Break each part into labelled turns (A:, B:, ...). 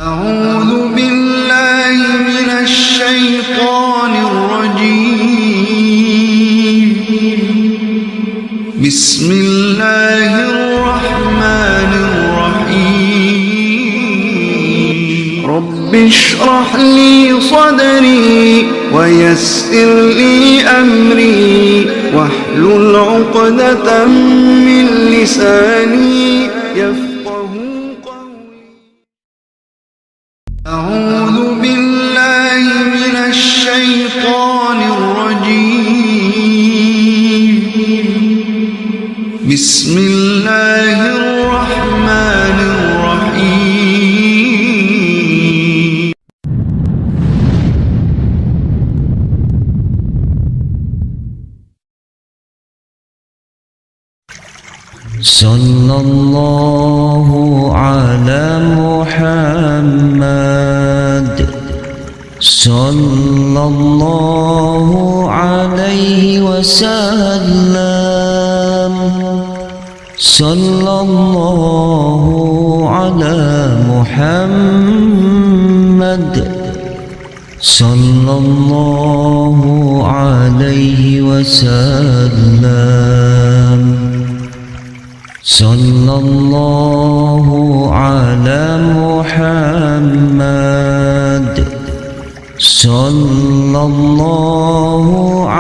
A: أعوذ بالله من الشيطان الرجيم. بسم الله الرحمن الرحيم. رب اشرح لي صدري ويسر لي أمري واحلل عقدة من لساني يفقه قولي. أعوذ بالله من الشيطان الرجيم. بسم الله الرحمن الرحيم.
B: صلى الله على محمد صلى الله عليه وسلم. صلى الله على محمد صلى الله عليه وسلم. صلى الله على محمد صلى الله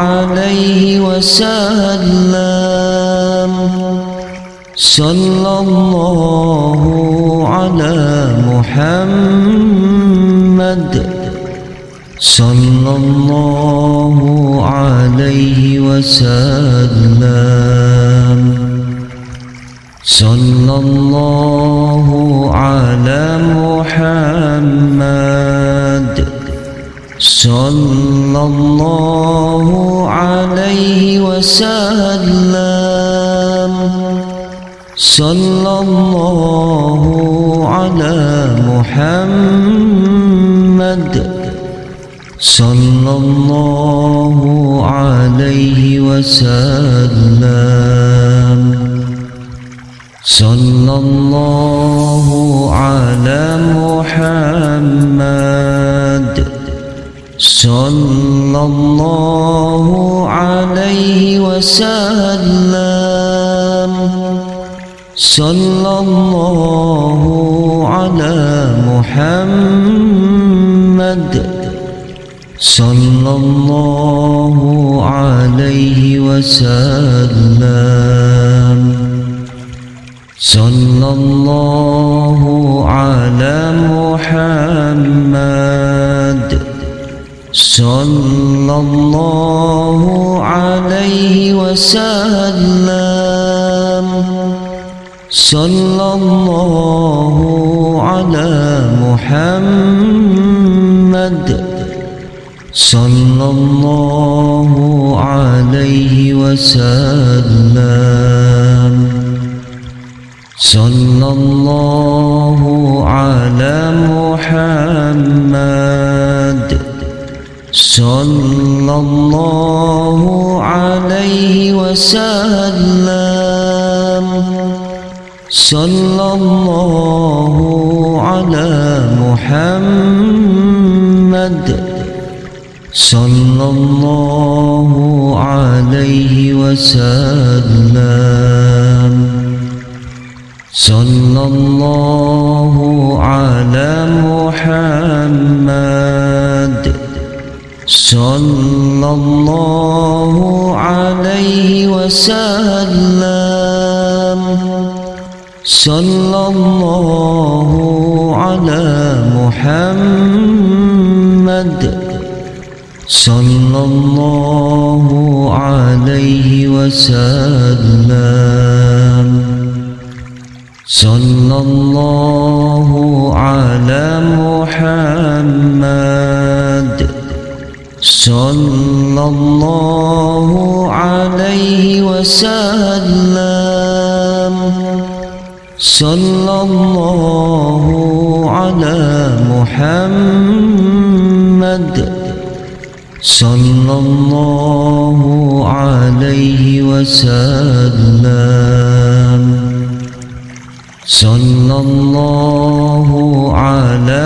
B: عليه وسلم. صلى الله على محمد صلى الله عليه وسلم. صلى الله على محمد صلى الله عليه وسلم. صلى الله على محمد صلى الله عليه وسلم. صلى الله على محمد صلى الله عليه وسلم. صلى الله على محمد صلى الله عليه وسلم. صلى الله على محمد صلى الله عليه وسلم. صلى الله على محمد صلى الله عليه وسلم. صلى الله على محمد صلى الله عليه وسلم. صلى الله على محمد صلى الله عليه وسلم. صلى الله على محمد صلى الله عليه وسلم. صلى الله على محمد صلى الله عليه وسلم. صلى الله على محمد صلى الله عليه وسلم. صلى الله على محمد صلى الله عليه وسلم. صلى الله على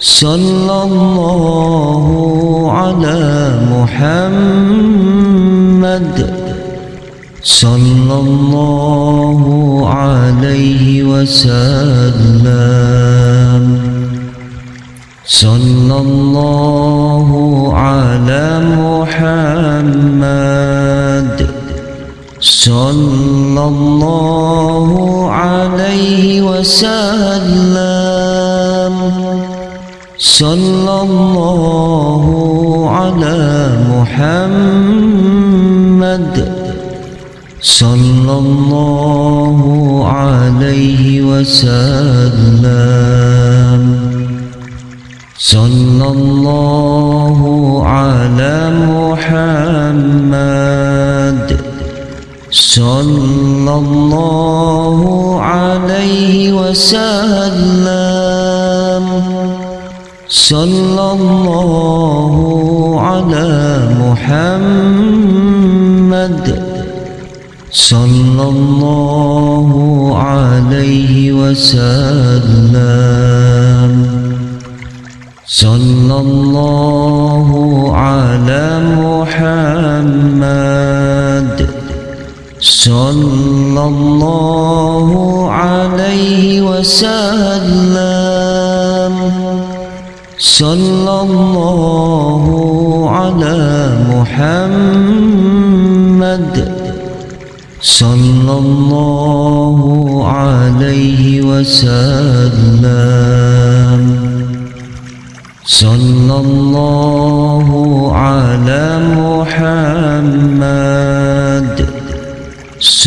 B: صلى الله على محمد صلى الله عليه وسلم صلى الله على محمد صلى الله عليه وسلم صلى الله على محمد صلى الله عليه وسلم صلى الله على محمد صلى الله عليه وسلم صلى الله على محمد صلى الله عليه وسلم صلى الله على محمد صلى الله عليه وسلم صلى الله على محمد صلى الله عليه وسلم صلى الله على محمد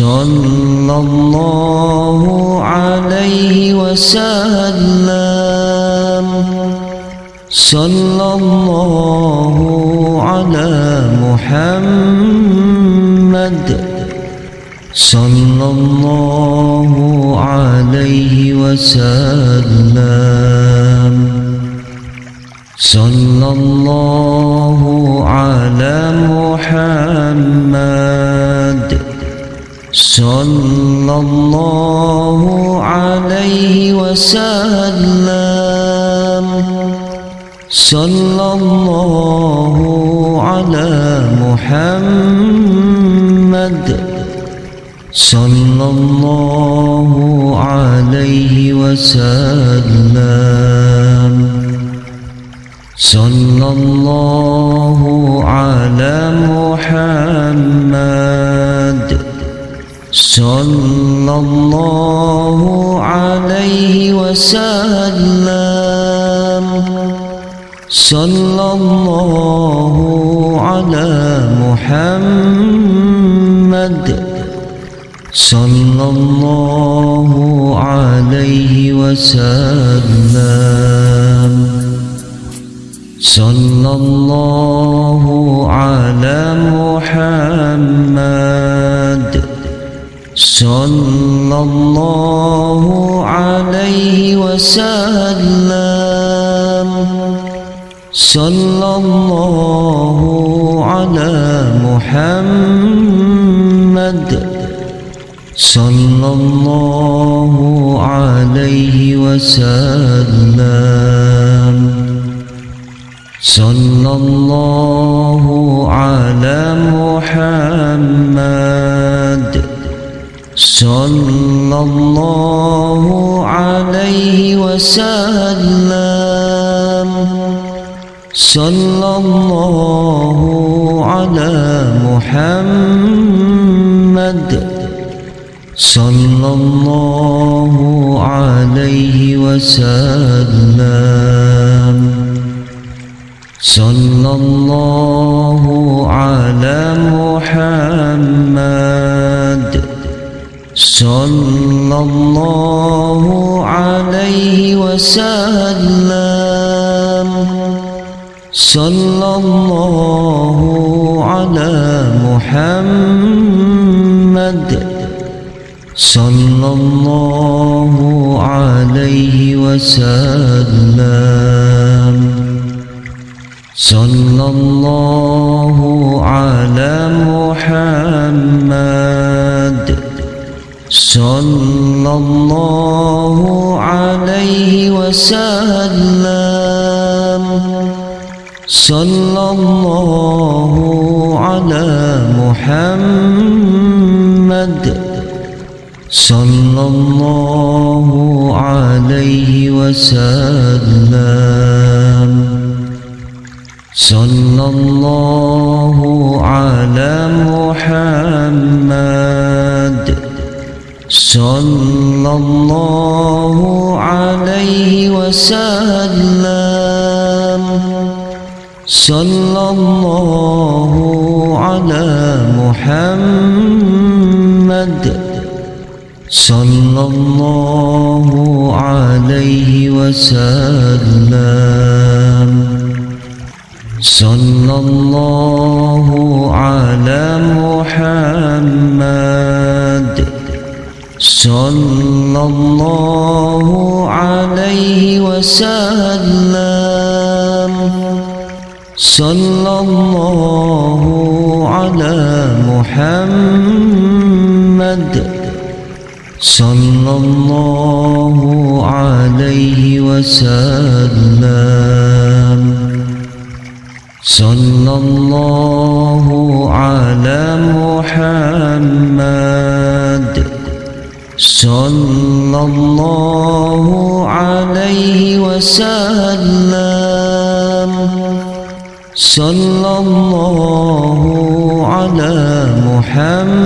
B: صلى الله عليه وسلم صلى الله على محمد صلى الله عليه وسلم صلى الله على محمد صلى الله عليه وسلم صلى الله على محمد صلى الله عليه وسلم صلى الله على محمد صلى الله عليه وسلم صلى الله على محمد صلى الله عليه وسلم صلى الله على محمد صلى الله عليه وسلم صلى الله على محمد صلى الله عليه وسلم صلى الله على محمد صلى الله عليه وسلم صلى الله على محمد صلى الله عليه وسلم صلى الله على محمد صلى الله عليه وسلم صلى الله على محمد صلى الله عليه وسلم صلى الله على محمد صلى الله عليه وسلم صلى الله على محمد صلى الله عليه وسلم صلى الله على محمد صلى الله عليه وسلم صلى الله على محمد صلى الله عليه وسلم صلى الله على محمد صلى الله عليه وسلم صلى الله على محمد صلى الله عليه وسلم صلى الله على محمد صلى الله عليه وسلم صلى الله على محمد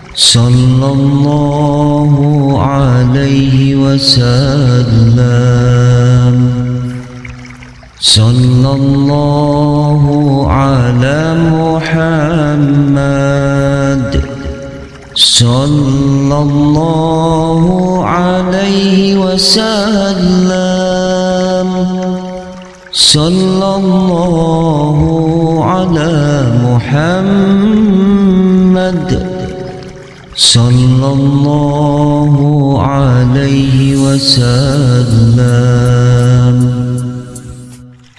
B: صلى الله عليه وسلم صلى الله على محمد صلى الله عليه وسلم صلى الله على محمد صلى الله عليه وسلم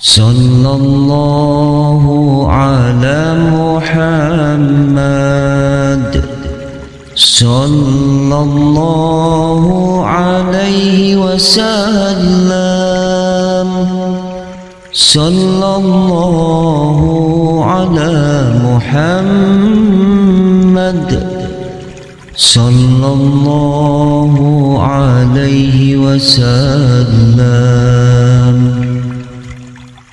B: صلى الله على محمد صلى الله عليه وسلم صلى الله على محمد صلى الله عليه وسلم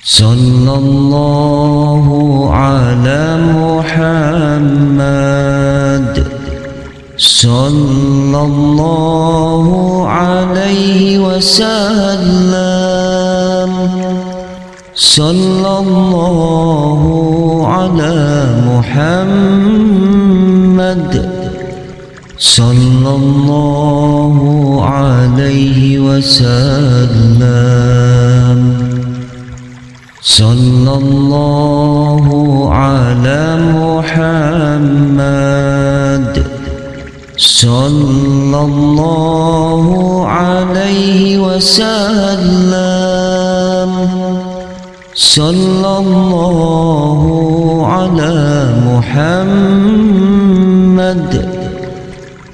B: صلى الله على محمد صلى الله عليه وسلم صلى الله على محمد صلى الله عليه وسلم صلى الله على محمد صلى الله عليه وسلم صلى الله على محمد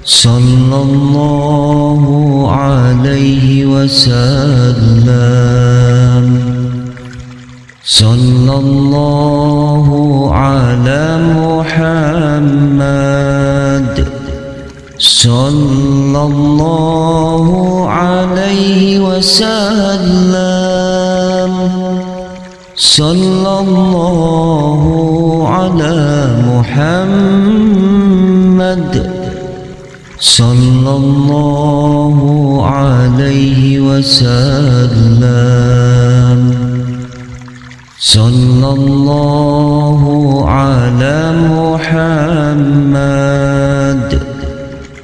B: صلى الله عليه وسلم صلى الله على محمد صلى الله عليه وسلم صلى الله على محمد صلى الله عليه وسلم صلى الله على محمد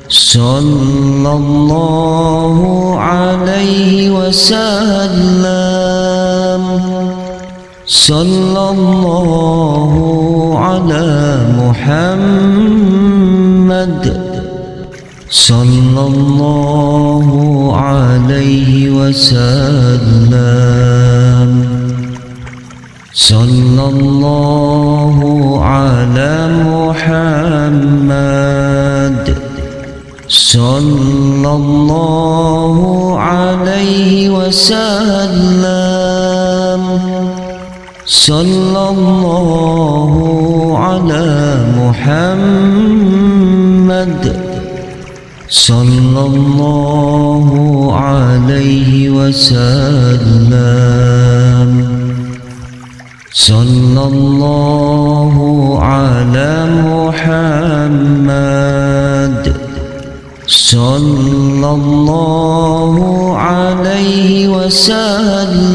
B: صلى الله عليه وسلم صلى الله على محمد صلى الله عليه وسلم صلى الله على محمد صلى الله عليه وسلم صلى الله على محمد صلى الله عليه وسلم صلى الله على محمد صلى الله عليه وسلم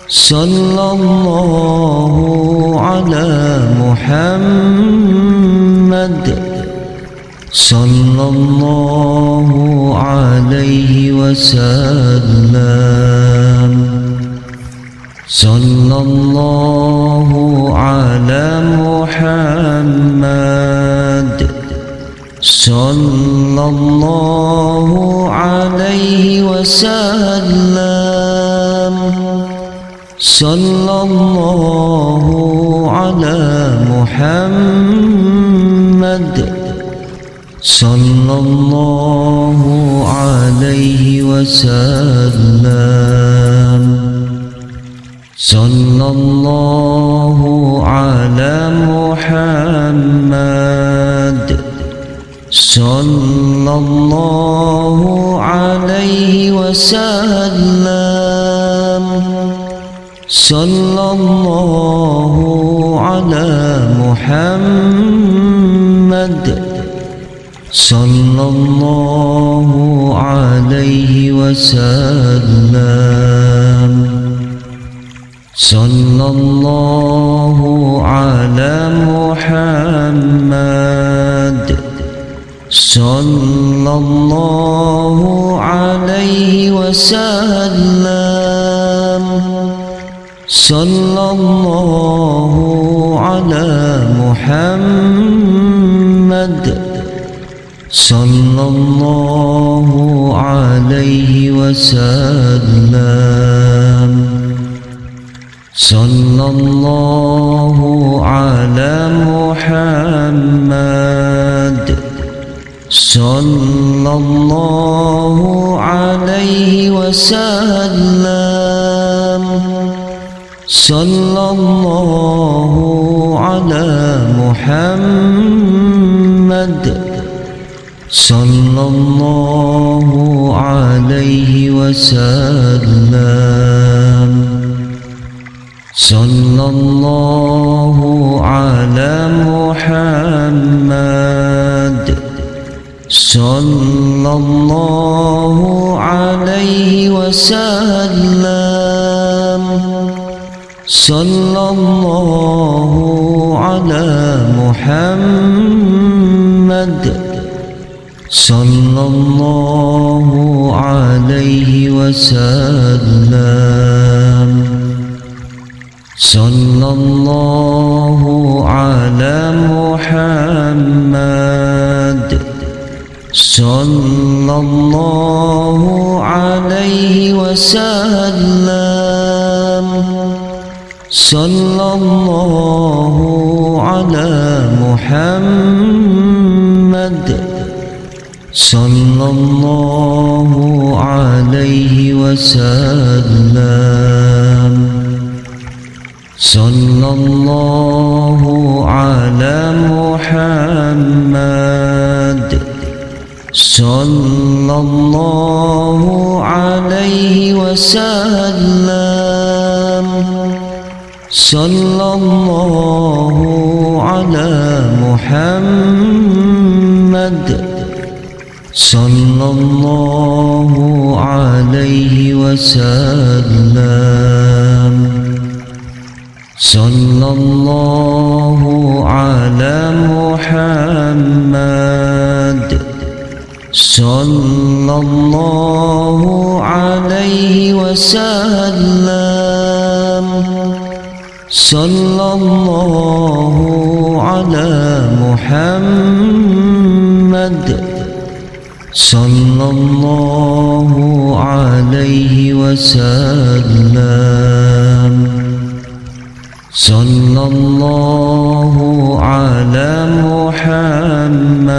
B: صلى الله على محمد صلى الله عليه وسلم صلى الله على محمد صلى الله عليه وسلم صلى الله على محمد صلى الله عليه وسلم صلى الله على محمد صلى الله عليه وسلم صلى الله على محمد صلى الله عليه وسلم صلى الله على محمد صلى الله عليه وسلم صلى الله على محمد صلى الله عليه وسلم صلى الله على محمد صلى الله عليه وسلم صلى الله على محمد صلى الله عليه وسلم صلى الله على محمد صلى الله عليه وسلم صلى الله على محمد صلى الله عليه وسلم صلى الله على محمد صلى الله عليه وسلم صلى الله على محمد صلى الله عليه وسلم صلى الله على محمد صلى الله عليه وسلم صلى الله على محمد صلى الله عليه وسلم صلى الله على محمد صلى الله عليه وسلم صلى الله على محمد صلى الله عليه وسلم صلى الله على محمد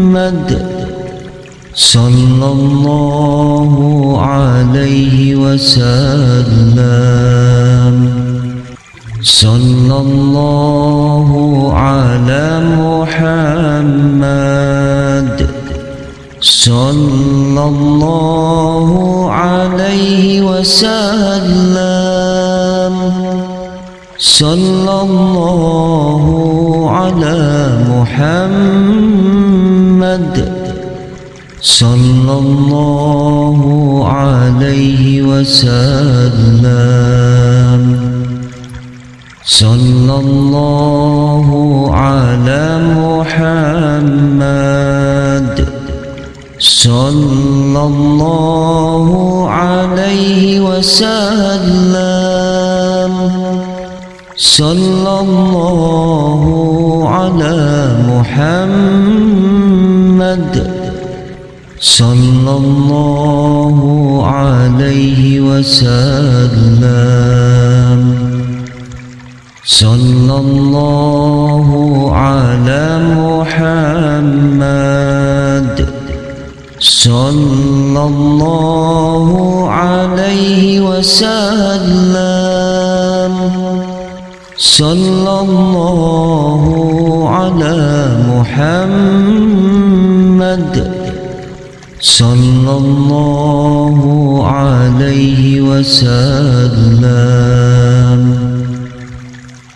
B: صلى الله عليه وسلم صلى الله على محمد صلى الله عليه وسلم صلى الله على محمد صلى الله عليه وسلم صلى الله على محمد صلى الله عليه وسلم صلى الله على محمد صلى الله عليه وسلم صلى الله على محمد صلى الله عليه وسلم صلى الله على محمد صلى الله عليه وسلم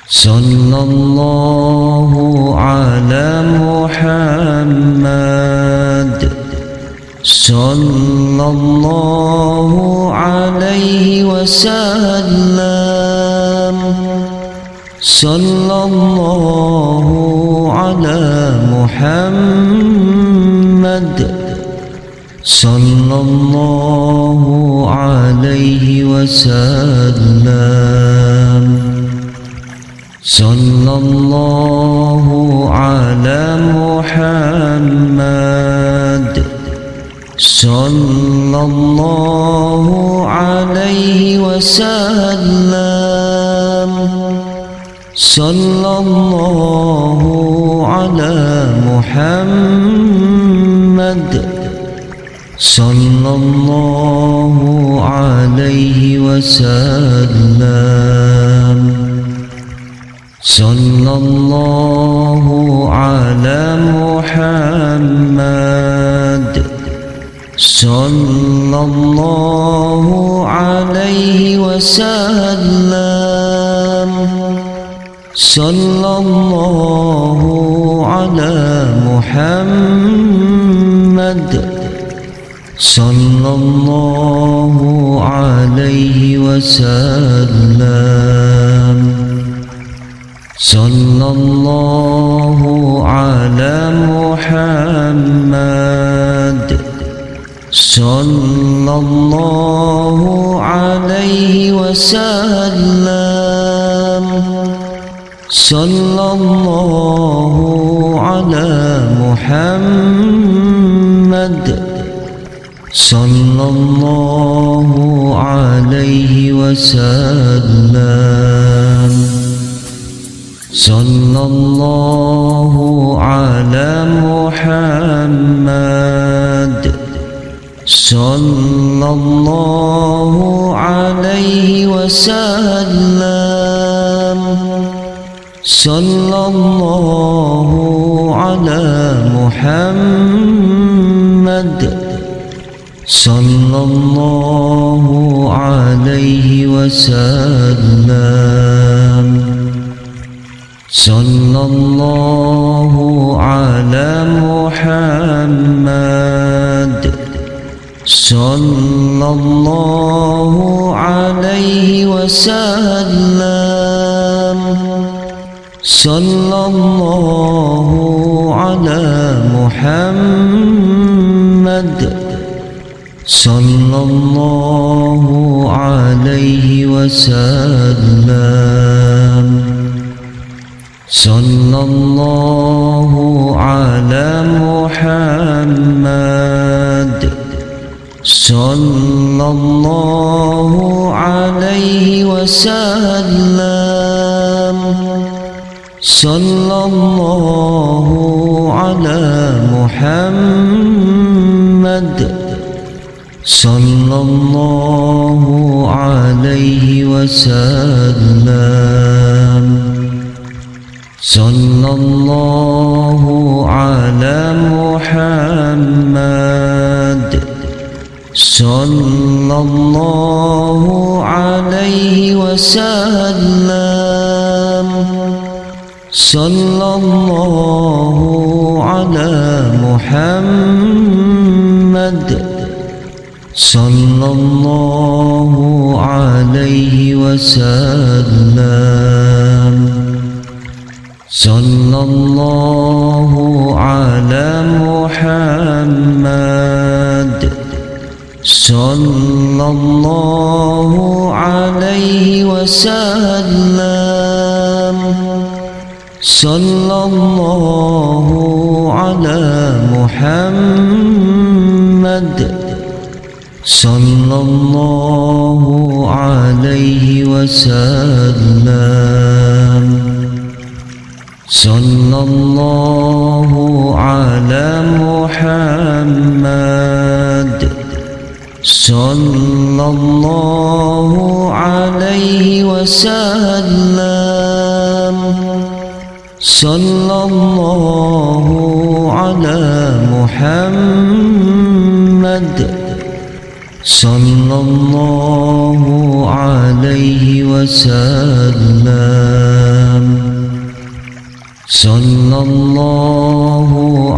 B: صلى الله على محمد صلى الله عليه وسلم صلى الله على محمد صلى الله عليه وسلم صلى الله على محمد صلى الله عليه وسلم صلى الله على محمد صلى الله عليه وسلم صلى الله على محمد صلى الله عليه وسلم صلى الله على محمد صلى الله عليه وسلم صلى الله على محمد صلى الله عليه وسلم صلى الله على محمد صلى الله عليه وسلم صلى الله على محمد صلى الله عليه وسلم صلى الله على محمد صلى الله عليه وسلم صلى الله على محمد صلى الله عليه وسلم صلى الله على محمد صلى الله عليه وسلم صلى الله على محمد صلى الله عليه وسلم صلى الله على محمد صلى الله عليه وسلم صلى الله على محمد صلى الله عليه وسلم صلى الله على محمد صلى الله عليه وسلم صلى الله على محمد صلى الله عليه وسلم صلى الله على محمد صلى الله عليه وسلم صلى الله على محمد صلى الله عليه وسلم صلى الله على محمد صلى الله عليه وسلم صلى الله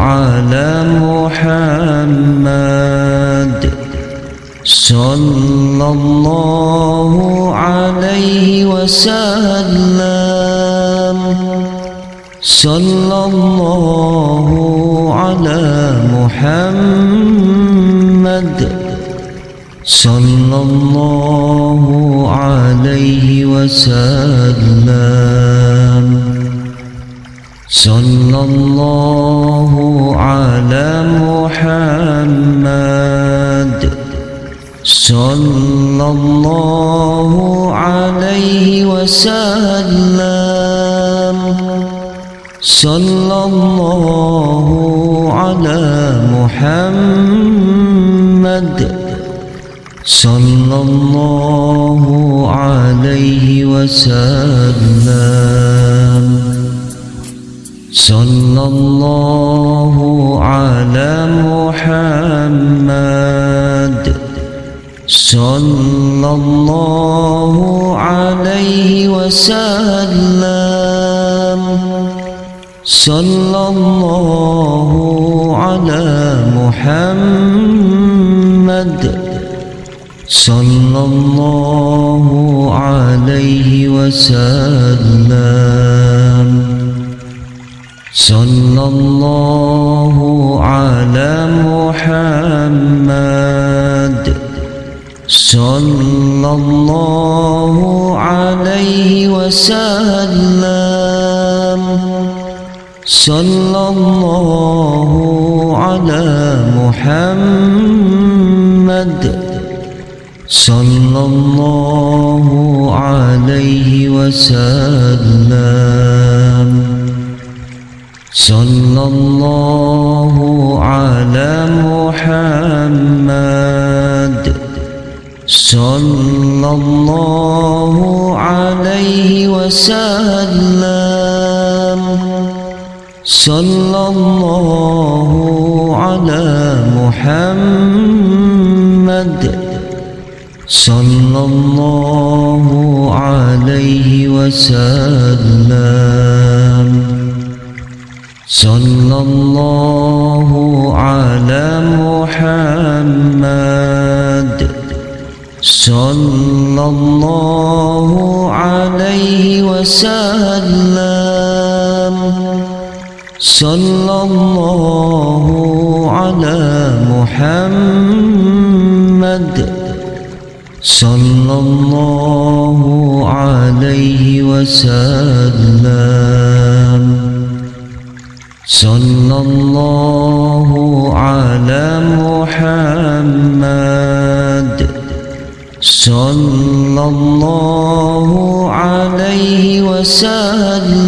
B: على محمد صلى الله عليه وسلم صلى الله على محمد صلى الله عليه وسلم صلى الله على محمد صلى الله عليه وسلم صلى الله على محمد صلى الله عليه وسلم صلى الله على محمد صلى الله عليه وسلم صلى الله على محمد صلى الله عليه وسلم صلى الله على محمد صلى الله عليه وسلم صلى الله على محمد صلى الله عليه وسلم صلى الله على محمد صلى الله عليه وسلم صلى الله على محمد صلى الله عليه وسلم صلى الله على محمد صلى الله عليه وسلم صلى الله على محمد صلى الله عليه وسلم صلى الله على محمد صلى الله عليه وسلم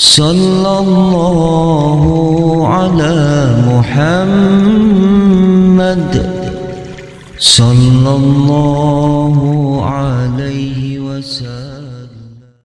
B: صلى الله على محمد صلى الله